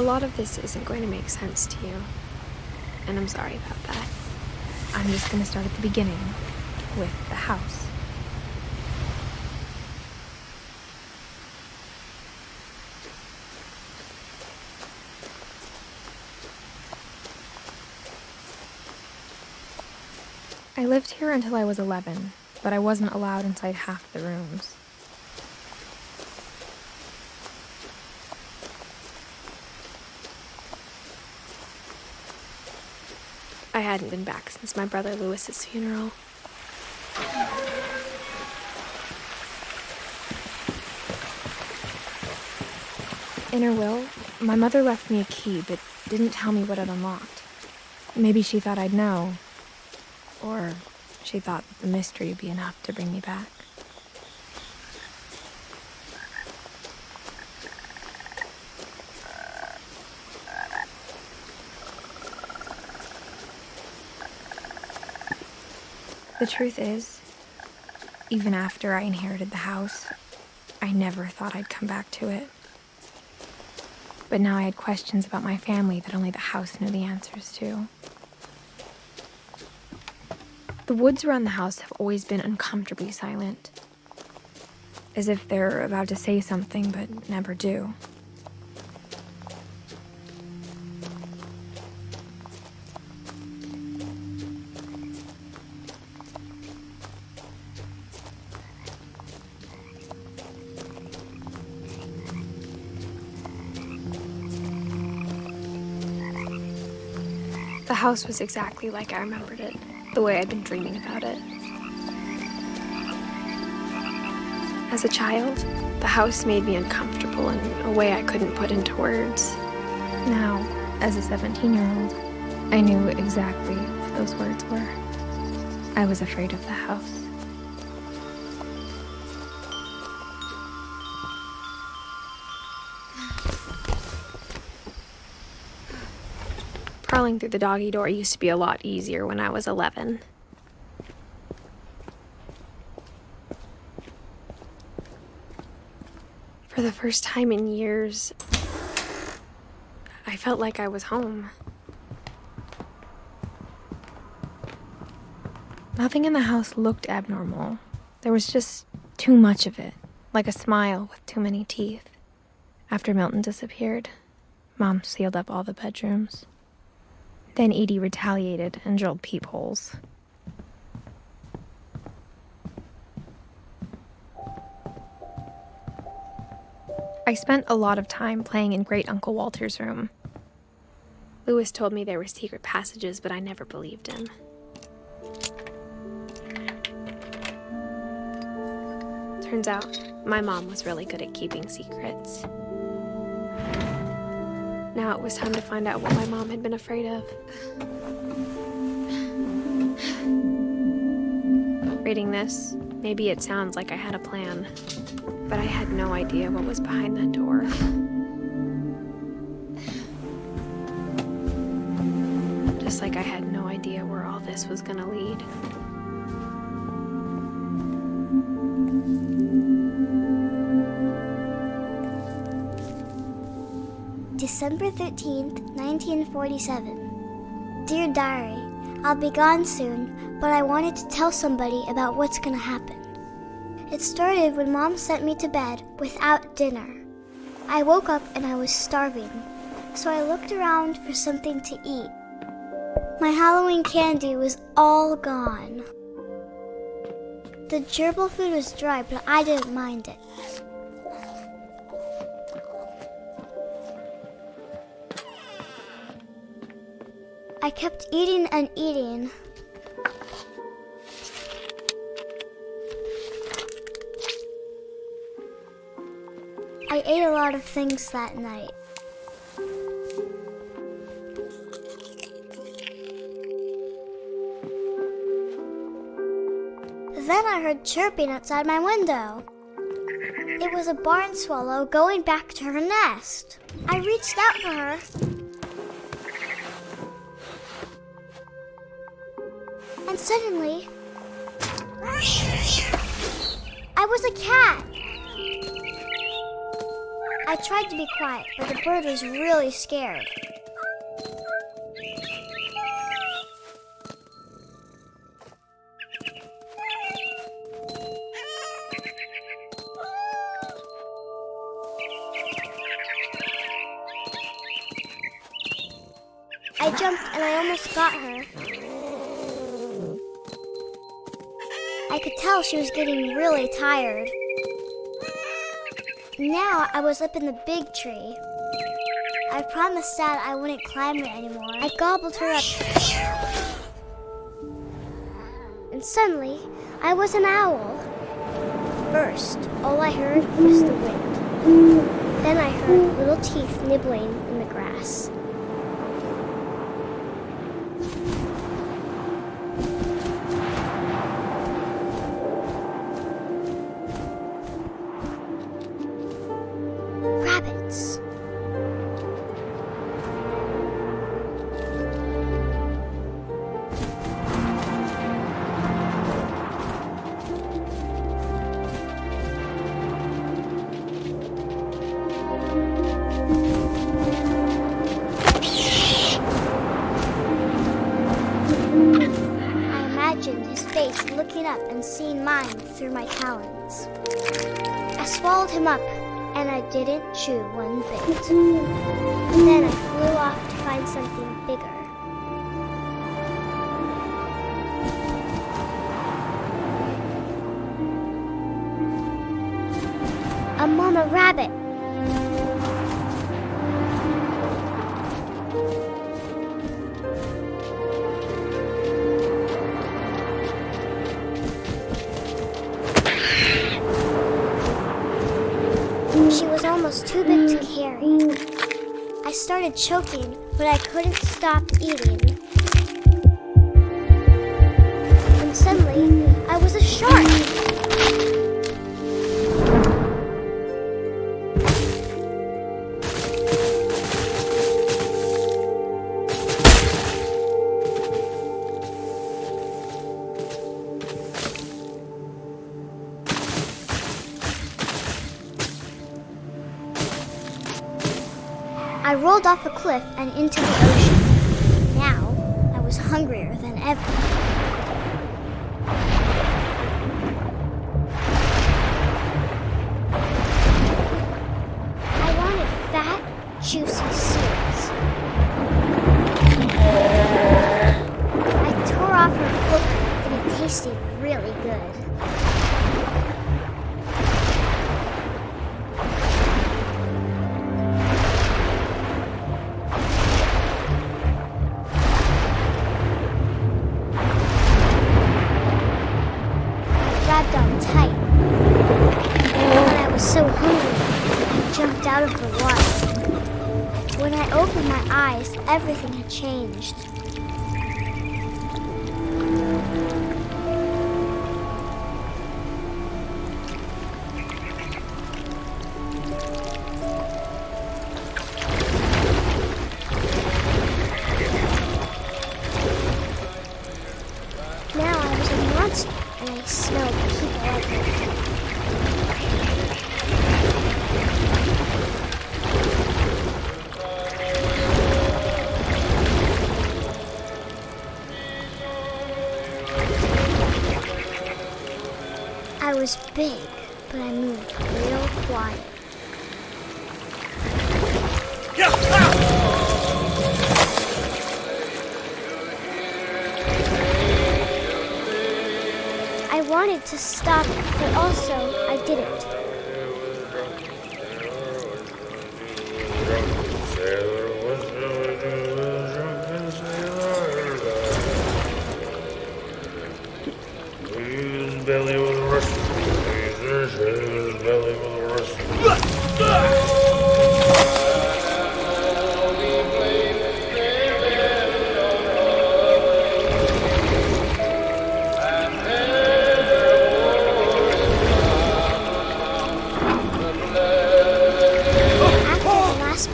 A lot of this isn't going to make sense to you, and I'm sorry about that. I'm just going to start at the beginning, with the house. I lived here until I was 11, but I wasn't allowed inside half the rooms. I hadn't been back since my brother Lewis's funeral. In her will, my mother left me a key, but didn't tell me what it unlocked. Maybe she thought I'd know. Or she thought that the mystery would be enough to bring me back. The truth is, even after I inherited the house, I never thought I'd come back to it. But now I had questions about my family that only the house knew the answers to. The woods around the house have always been uncomfortably silent, as if they're about to say something but never do. The house was exactly like I remembered it, the way I'd been dreaming about it. As a child, the house made me uncomfortable in a way I couldn't put into words. Now, as a 17-year-old, I knew exactly what those words were. I was afraid of the house. Crawling through the doggy door used to be a lot easier when I was 11. For the first time in years, I felt like I was home. Nothing in the house looked abnormal. There was just too much of it, like a smile with too many teeth. After Milton disappeared, Mom sealed up all the bedrooms. Then Edie retaliated and drilled peepholes. I spent a lot of time playing in Great Uncle Walter's room. Lewis told me there were secret passages, but I never believed him. Turns out, my mom was really good at keeping secrets. Now it was time to find out what my mom had been afraid of. Reading this, maybe it sounds like I had a plan, but I had no idea what was behind that door. Just like I had no idea where all this was gonna lead. December 13th, 1947. Dear Diary, I'll be gone soon, but I wanted to tell somebody about what's gonna happen. It started when Mom sent me to bed without dinner. I woke up and I was starving, so I looked around for something to eat. My Halloween candy was all gone. The gerbil food was dry, but I didn't mind it. I kept eating and eating. I ate a lot of things that night. Then I heard chirping outside my window. It was a barn swallow going back to her nest. I reached out for her. And suddenly, I was a cat. I tried to be quiet, but the bird was really scared. I jumped and I almost got her. I could tell she was getting really tired. Now I was up in the big tree. I promised Dad I wouldn't climb it anymore. I gobbled her up. And suddenly, I was an owl. First, all I heard was the wind. Then I heard little teeth nibbling in the grass. Rabbits. I imagined his face looking up and seeing mine through my talons. I swallowed him up, and I didn't chew one bit. Then I flew off to find something bigger. A mama rabbit. She was almost too big to carry. I started choking, but I couldn't stop eating. And suddenly, I was a shark. I rolled off a cliff and into the ocean. Now, I was hungrier than ever. I wanted fat, juicy seals. I tore off her hook and it tasted really good. Grabbed on tight. When I was so hungry, I jumped out of the water. When I opened my eyes, everything had changed. Now I was a monster. And I smelled people everywhere. I was big, but I moved real quiet. I wanted to stop, but also I didn't.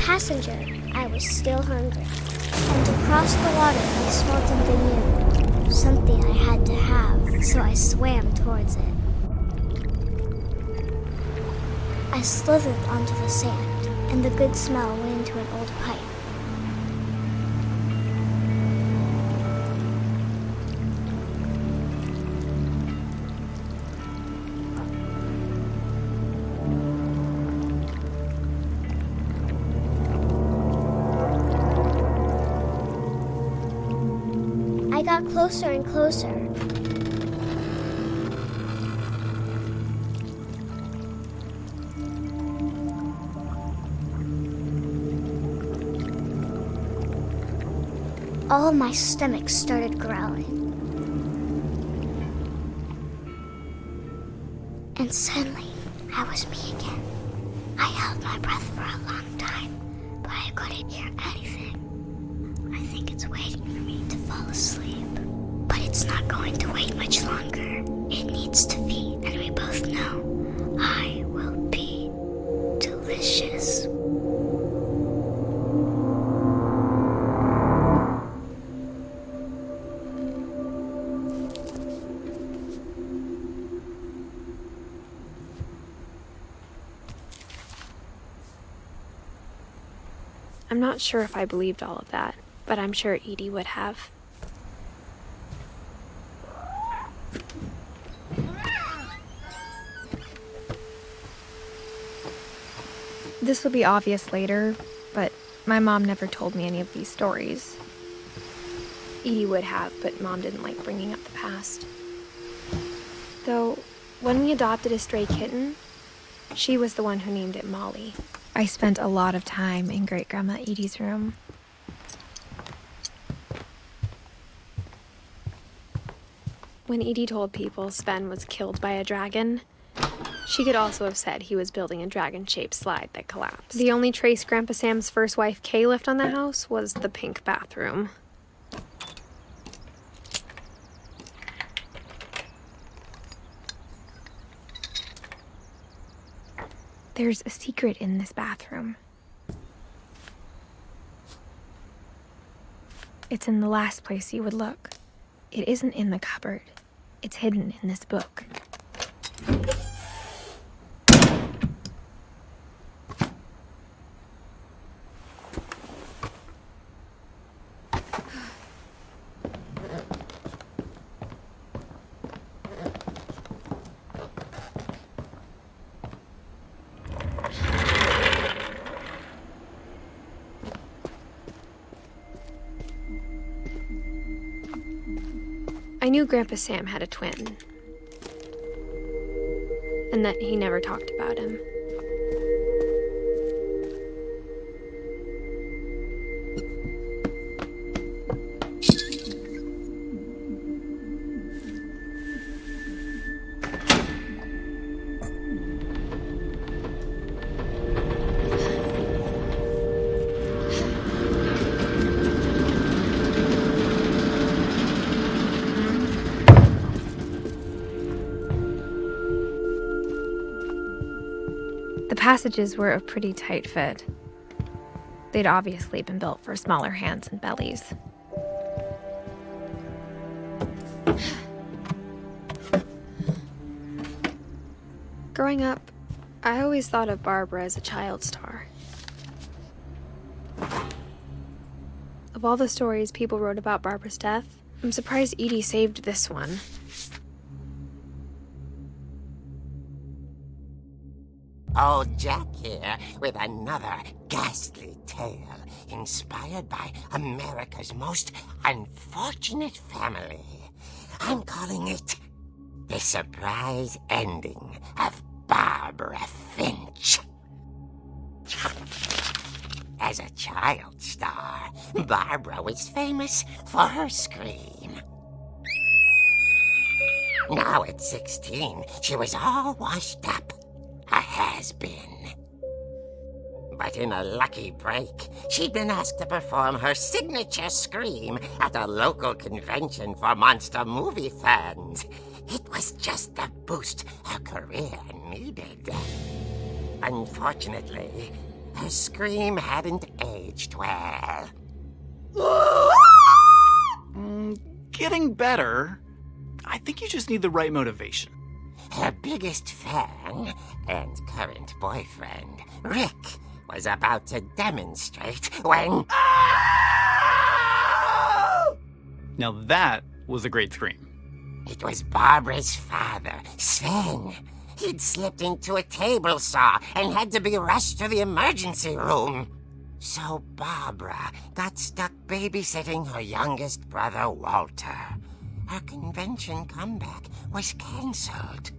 Passenger, I was still hungry. And across the water, I smelled something new. Something I had to have, so I swam towards it. I slithered onto the sand. and the good smell went into an old pipe. I got closer and closer. All of my stomach started growling. And suddenly, I was me again. I held my breath for a long time, but I couldn't hear anything. I think it's waiting for me to fall asleep. But it's not going to wait much longer. It needs to feed, and we both know I will be delicious. I'm not sure if I believed all of that, but I'm sure Edie would have. This will be obvious later, but my mom never told me any of these stories. Edie would have, but Mom didn't like bringing up the past. Though, when we adopted a stray kitten, she was the one who named it Molly. I spent a lot of time in Great-Grandma Edie's room. When Edie told people Sven was killed by a dragon, she could also have said he was building a dragon-shaped slide that collapsed. The only trace Grandpa Sam's first wife Kay left on the house was the pink bathroom. There's a secret in this bathroom. It's in the last place you would look. It isn't in the cupboard. It's hidden in this book. I knew Grandpa Sam had a twin, and that he never talked about him. The passages were a pretty tight fit. They'd obviously been built for smaller hands and bellies. Growing up, I always thought of Barbara as a child star. Of all the stories people wrote about Barbara's death, I'm surprised Edie saved this one. Old Jack here with another ghastly tale inspired by America's most unfortunate family. I'm calling it The Surprise Ending of Barbara Finch. As a child star, Barbara was famous for her scream. Now at 16, she was all washed up. A has-been. But in a lucky break, she'd been asked to perform her signature scream at a local convention for monster movie fans. It was just the boost her career needed. Unfortunately, her scream hadn't aged well. Getting better. I think you just need the right motivation. Her biggest fan and current boyfriend, Rick, was about to demonstrate when... Now that was a great scream. It was Barbara's father, Sven. He'd slipped into a table saw and had to be rushed to the emergency room. So Barbara got stuck babysitting her youngest brother, Walter. Her convention comeback was cancelled.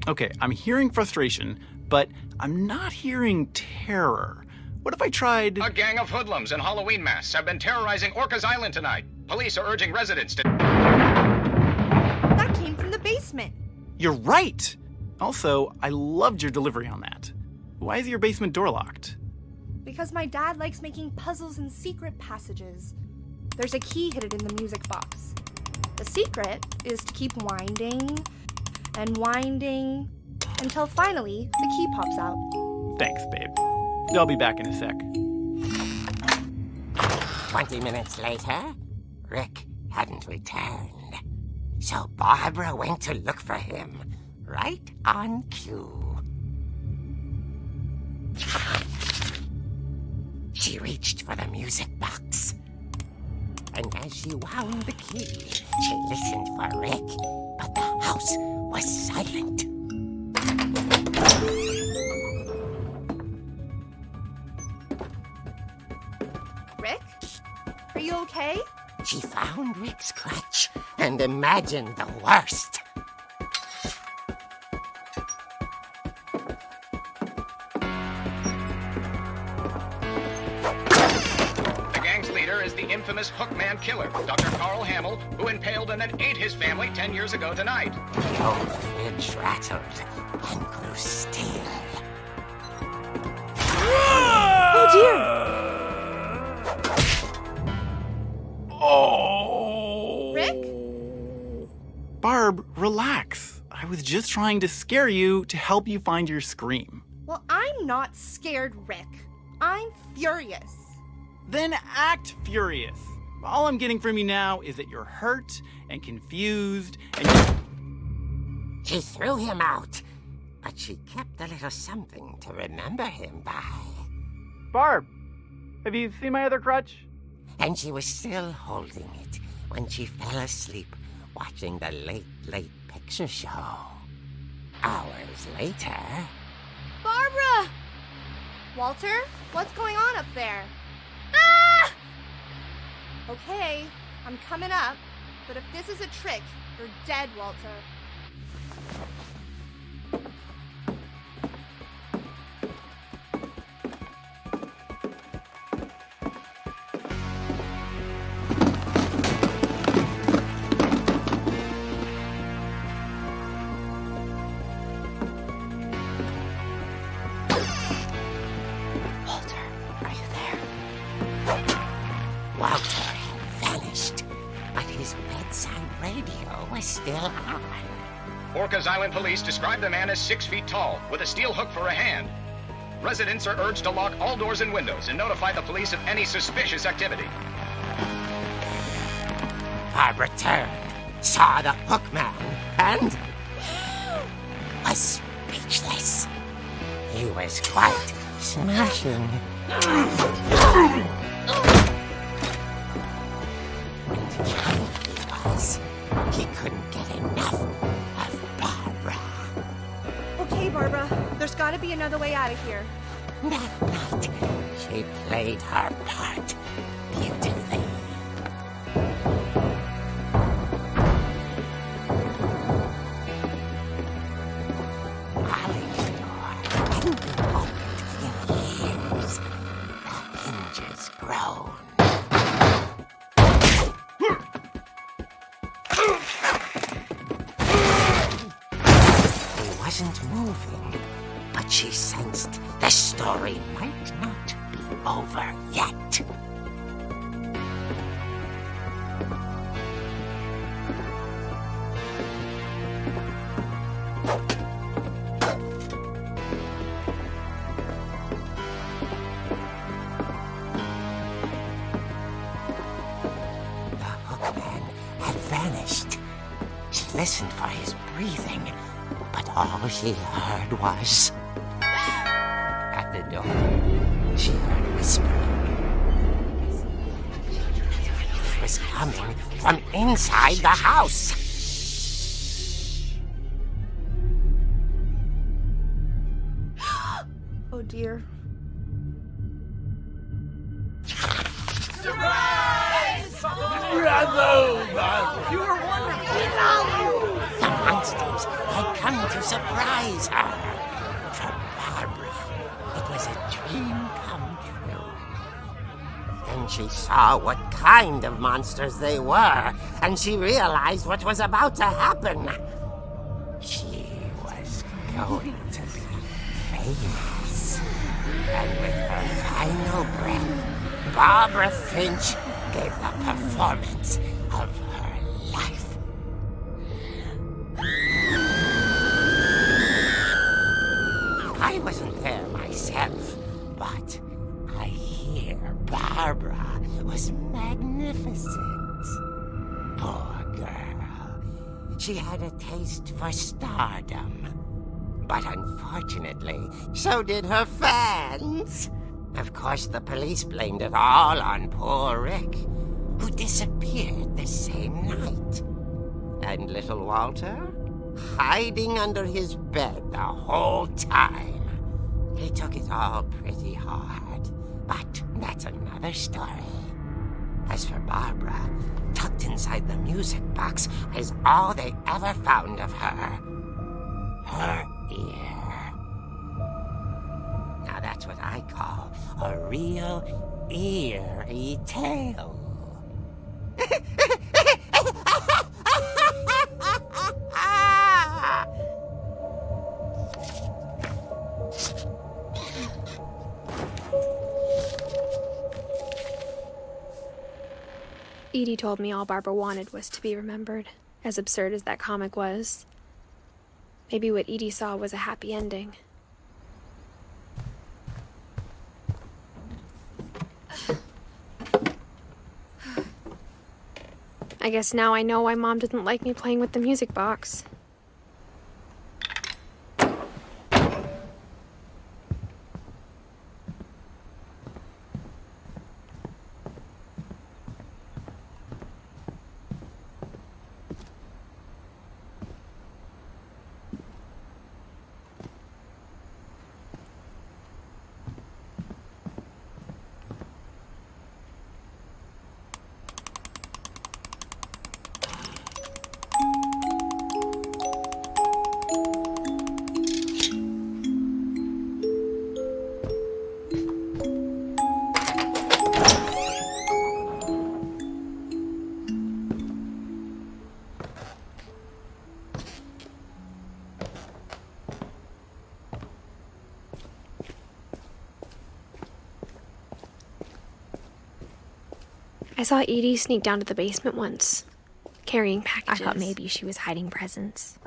Okay, I'm hearing frustration, but I'm not hearing terror. What if I tried... A gang of hoodlums in Halloween masks have been terrorizing Orcas Island tonight. Police are urging residents to... That came from the basement. You're right! Also, I loved your delivery on that. Why is your basement door locked? Because my dad likes making puzzles and secret passages. There's a key hidden in the music box. The secret is to keep winding and winding until finally the key pops out. Thanks, babe. I'll be back in a sec. 20 minutes later, Rick hadn't returned. So Barbara went to look for him, right on cue. She reached for the music box. And as she wound the key, she listened for Rick, but the house was silent. Rick? Are you okay? She found Rick's crutch and imagined the worst. The gang's leader is the infamous Hookman killer, Dr. Carl Hamill, who impaled and then ate his family 10 years ago tonight. The old Finch rattled and grew still. Oh dear! Oh! Rick? Barb, relax. I was just trying to scare you to help you find your scream. Well, I'm not scared, Rick. I'm furious. Then act furious. All I'm getting from you now is that you're hurt and confused and... She threw him out, but she kept a little something to remember him by. Barb, have you seen my other crutch? And she was still holding it when she fell asleep watching the Late Late Picture Show. Hours later... Barbara! Walter, what's going on up there? Ah! Okay, I'm coming up, but if this is a trick, you're dead, Walter. Walter had vanished, but his bedside radio was still on. Orcas Island police describe the man as 6 feet tall, with a steel hook for a hand. Residents are urged to lock all doors and windows and notify the police of any suspicious activity. Barbara turned, saw the hookman, and was speechless. He was quite smashing. He couldn't get enough of Barbara. Okay, Barbara, there's gotta be another way out of here. That night, she played her part beautifully. Holly's door hadn't been opened in years. The hinges groaned. He wasn't moving, but she sensed the story might not be over yet. The hookman had vanished. She listened for his breathing, but all she heard was... door, she heard whispering. It was coming from inside the house. Oh dear. The monsters had come to surprise her. For Barbara, it was a dream come true. Then she saw what kind of monsters they were, and she realized what was about to happen. She was going to be famous. And with her final breath, Barbara Finch gave the performance of her life. I wasn't there myself, but I hear Barbara was magnificent. Poor girl. She had a taste for stardom. But unfortunately, so did her fans. Of course, the police blamed it all on poor Rick, who disappeared the same night. And little Walter? Hiding under his bed the whole time. He took it all pretty hard, but that's another story. As for Barbara, tucked inside the music box is all they ever found of her. Her ear. Now that's what I call a real eerie tale. Edie told me all Barbara wanted was to be remembered, as absurd as that comic was. Maybe what Edie saw was a happy ending. I guess now I know why Mom didn't like me playing with the music box. I saw Edie sneak down to the basement once, carrying packages. I thought maybe she was hiding presents.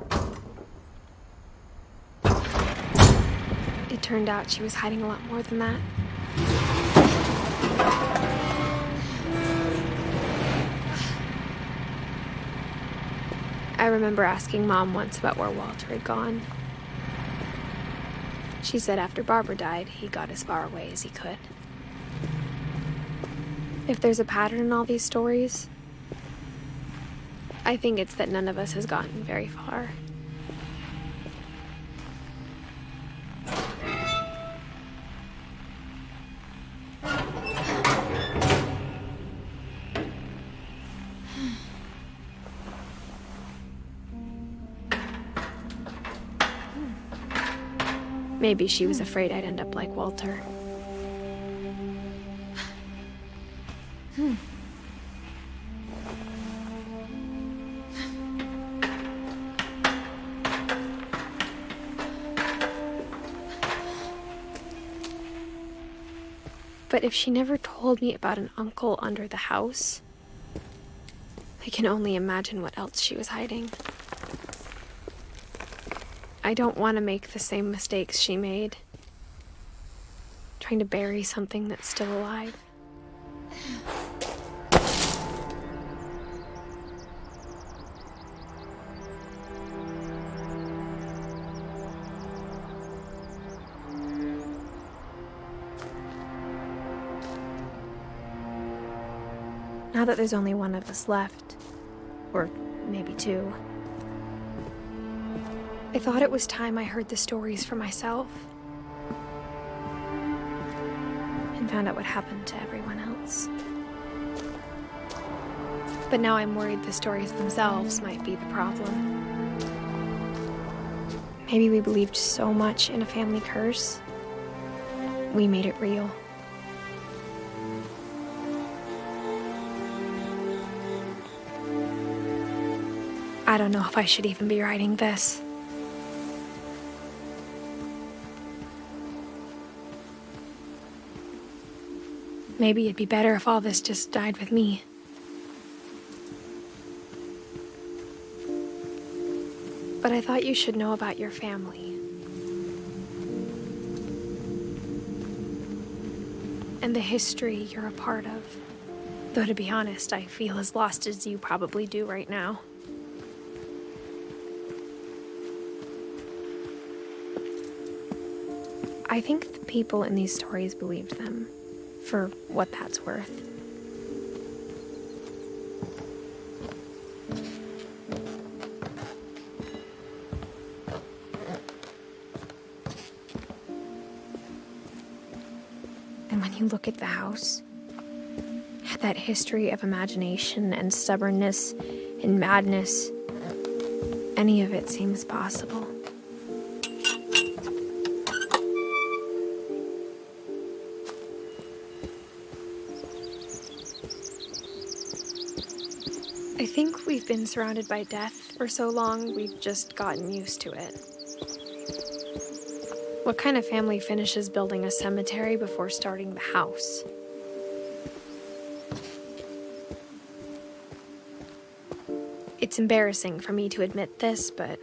It turned out she was hiding a lot more than that. I remember asking Mom once about where Walter had gone. She said after Barbara died, he got as far away as he could. If there's a pattern in all these stories, I think it's that none of us has gotten very far. Maybe she was afraid I'd end up like Walter. But if she never told me about an uncle under the house, I can only imagine what else she was hiding. I don't want to make the same mistakes she made, trying to bury something that's still alive. Now that there's only one of us left, or maybe two, I thought it was time I heard the stories for myself and found out what happened to everyone else. But now I'm worried the stories themselves might be the problem. Maybe we believed so much in a family curse, we made it real. I don't know if I should even be writing this. Maybe it'd be better if all this just died with me. But I thought you should know about your family. And the history you're a part of. Though to be honest, I feel as lost as you probably do right now. I think the people in these stories believed them, for what that's worth. And when you look at the house, that history of imagination and stubbornness and madness, any of it seems possible. I think we've been surrounded by death for so long, we've just gotten used to it. What kind of family finishes building a cemetery before starting the house? It's embarrassing for me to admit this, but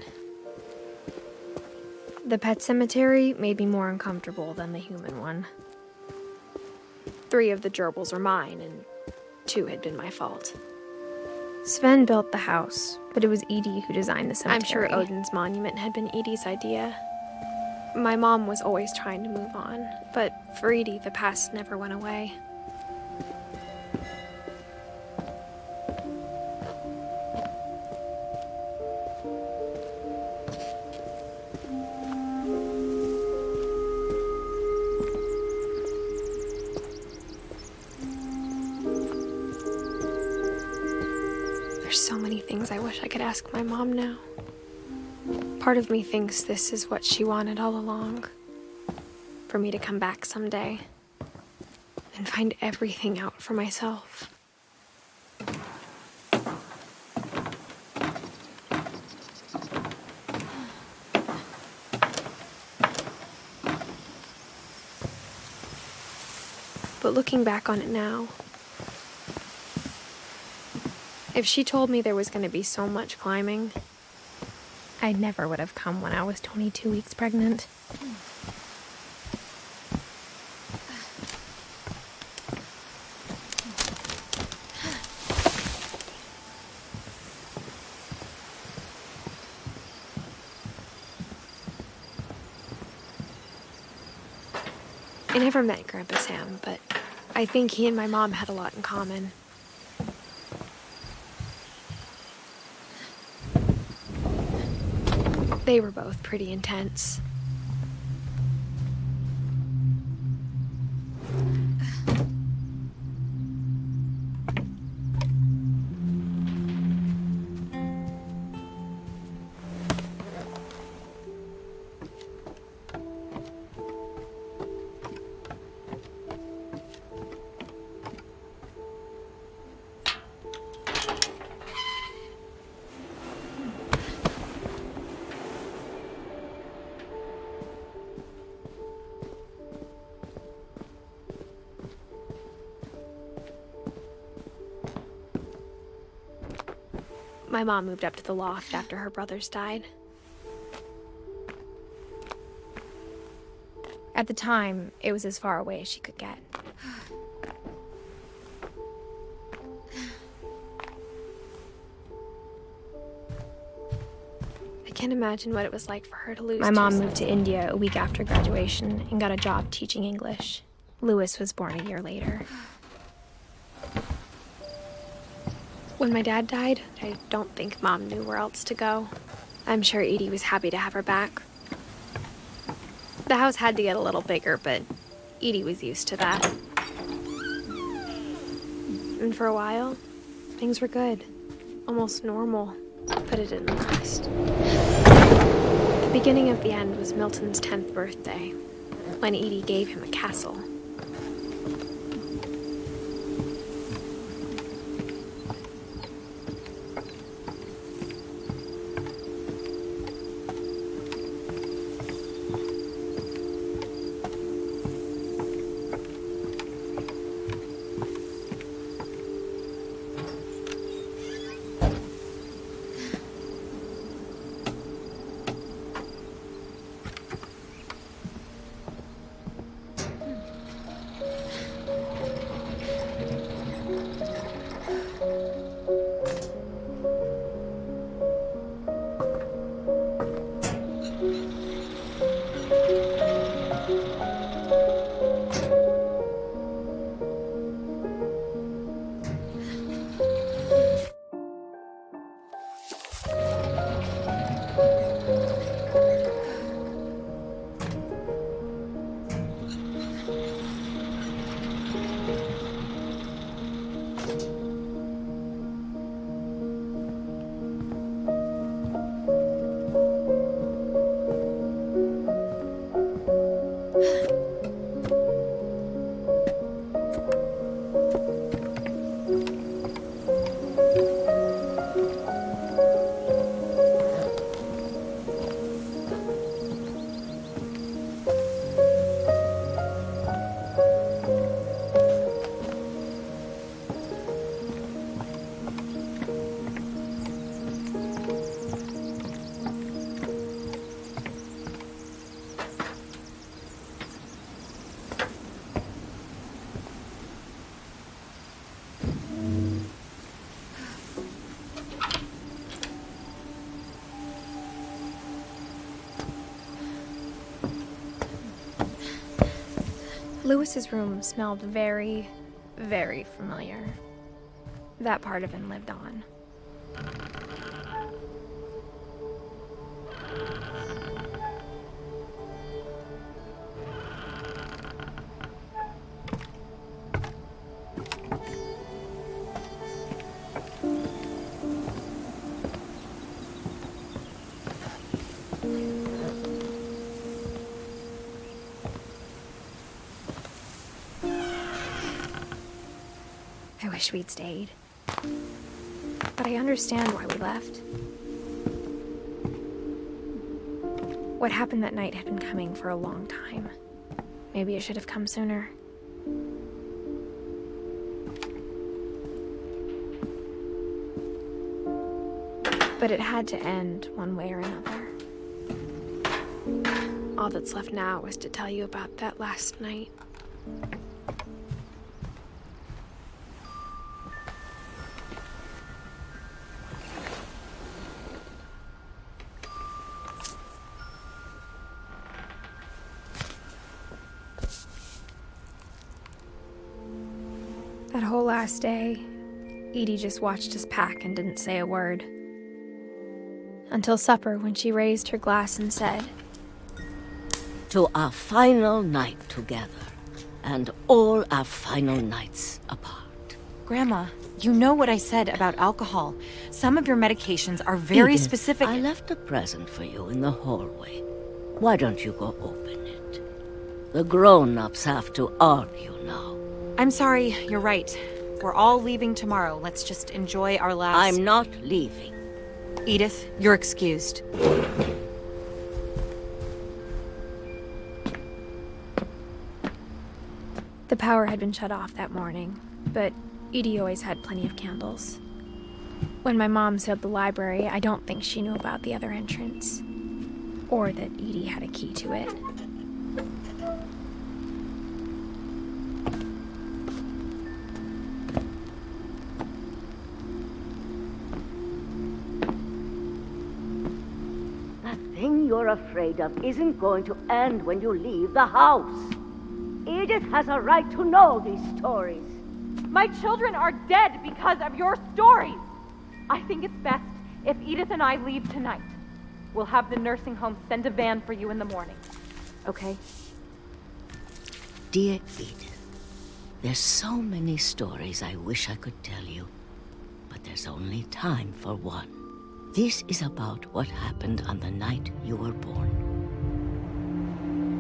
the pet cemetery made me more uncomfortable than the human one. 3 of the gerbils were mine, and 2 had been my fault. Sven built the house, but it was Edith who designed the cemetery. I'm sure Odin's monument had been Edith's idea. My mom was always trying to move on, but for Edith, the past never went away. There's so many things I wish I could ask my mom now. Part of me thinks this is what she wanted all along. For me to come back someday and find everything out for myself. But looking back on it now, if she told me there was going to be so much climbing, I never would have come when I was 22 weeks pregnant. I never met Grandpa Sam, but I think he and my mom had a lot in common. They were both pretty intense. My mom moved up to the loft after her brothers died. At the time, it was as far away as she could get. I can't imagine what it was like for her to lose. My mom moved to India a week after graduation and got a job teaching English. Louis was born a year later. When my dad died, I don't think Mom knew where else to go. I'm sure Edie was happy to have her back. The house had to get a little bigger, but Edie was used to that. And for a while, things were good. Almost normal, but it didn't last. The beginning of the end was Milton's 10th birthday, when Edie gave him a castle. Lewis's room smelled very, very familiar. That part of him lived on. I wish we'd stayed. But I understand why we left. What happened that night had been coming for a long time. Maybe it should have come sooner. But it had to end one way or another. All that's left now is to tell you about that last night. That whole last day, Edie just watched us pack and didn't say a word. Until supper, when she raised her glass and said, "To our final night together, and all our final nights apart." Grandma, you know what I said about alcohol. Some of your medications are very Edith, specific. I left a present for you in the hallway. Why don't you go open it? The grown-ups have to argue now. I'm sorry, you're right. We're all leaving tomorrow. Let's just enjoy our last... I'm not leaving. Edith, you're excused. The power had been shut off that morning, but Edie always had plenty of candles. When my mom sealed the library, I don't think she knew about the other entrance, or that Edie had a key to it. That thing you're afraid of isn't going to end when you leave the house. Edith has a right to know these stories. My children are dead because of your stories! I think it's best if Edith and I leave tonight. We'll have the nursing home send a van for you in the morning. Okay? Dear Edith, there's so many stories I wish I could tell you, but there's only time for one. This is about what happened on the night you were born.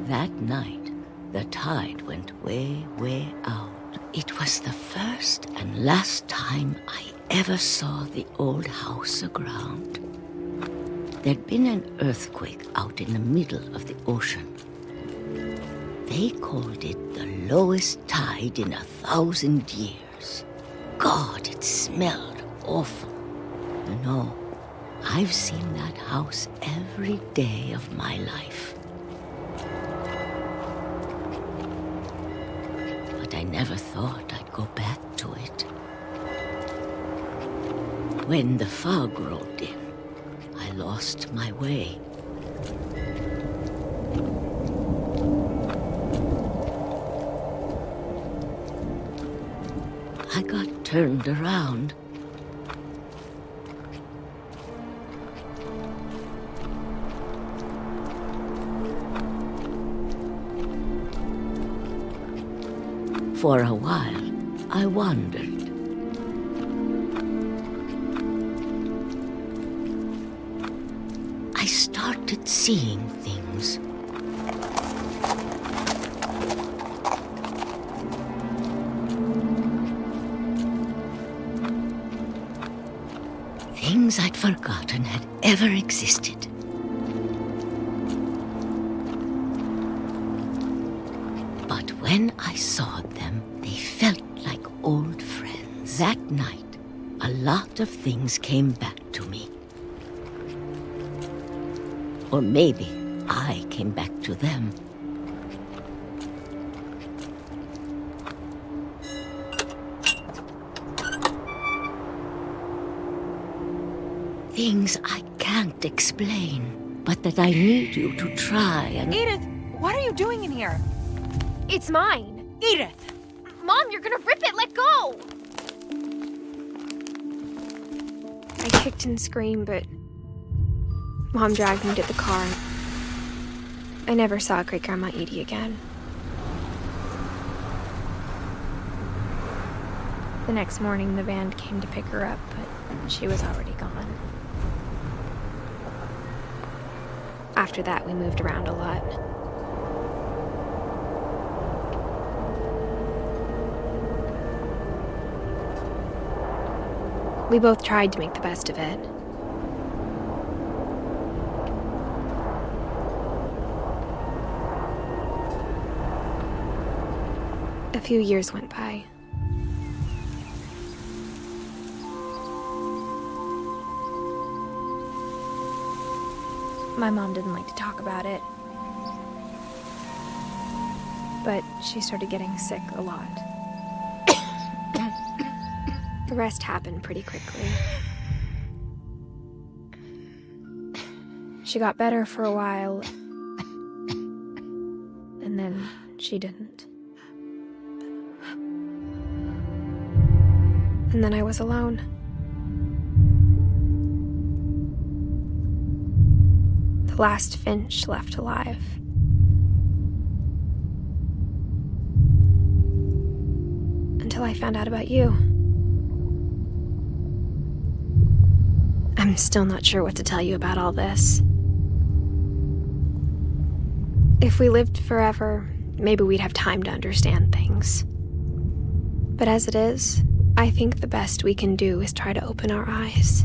That night, the tide went way, way out. It was the first and last time I ever saw the old house aground. There'd been an earthquake out in the middle of the ocean. They called it the lowest tide in 1,000 years. God, it smelled awful. You know, I've seen that house every day of my life. But I never thought I'd go back to it. When the fog rolled in, I lost my way. I got turned around. For a while, I wandered. I started seeing things. Things I'd forgotten had ever existed. But when I saw them, they felt like old friends. That night, a lot of things came back to me. Or maybe I came back to them. Things I can't explain, but that I need you to try and... Edith, what are you doing in here? It's mine. Edith! Mom, you're gonna rip it! Let go! I kicked and screamed, but Mom dragged me to the car. I never saw Great-Grandma Edie again. The next morning, the van came to pick her up, but she was already gone. After that, we moved around a lot. We both tried to make the best of it. A few years went by. My mom didn't like to talk about it, but she started getting sick a lot. The rest happened pretty quickly. She got better for a while, and then she didn't. And then I was alone. The last Finch left alive. Until I found out about you. I'm still not sure what to tell you about all this. If we lived forever, maybe we'd have time to understand things. But as it is, I think the best we can do is try to open our eyes.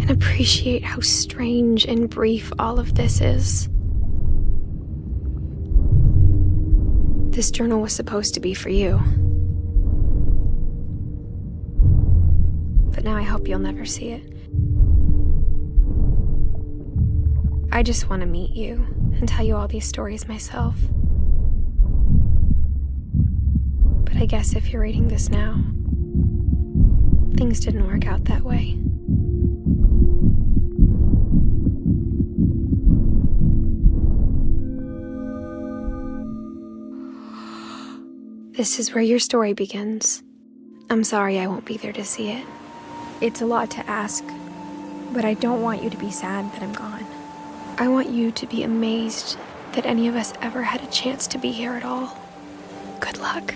And appreciate how strange and brief all of this is. This journal was supposed to be for you. But now I hope you'll never see it. I just want to meet you and tell you all these stories myself. But I guess if you're reading this now, things didn't work out that way. This is where your story begins. I'm sorry I won't be there to see it. It's a lot to ask, but I don't want you to be sad that I'm gone. I want you to be amazed that any of us ever had a chance to be here at all. Good luck.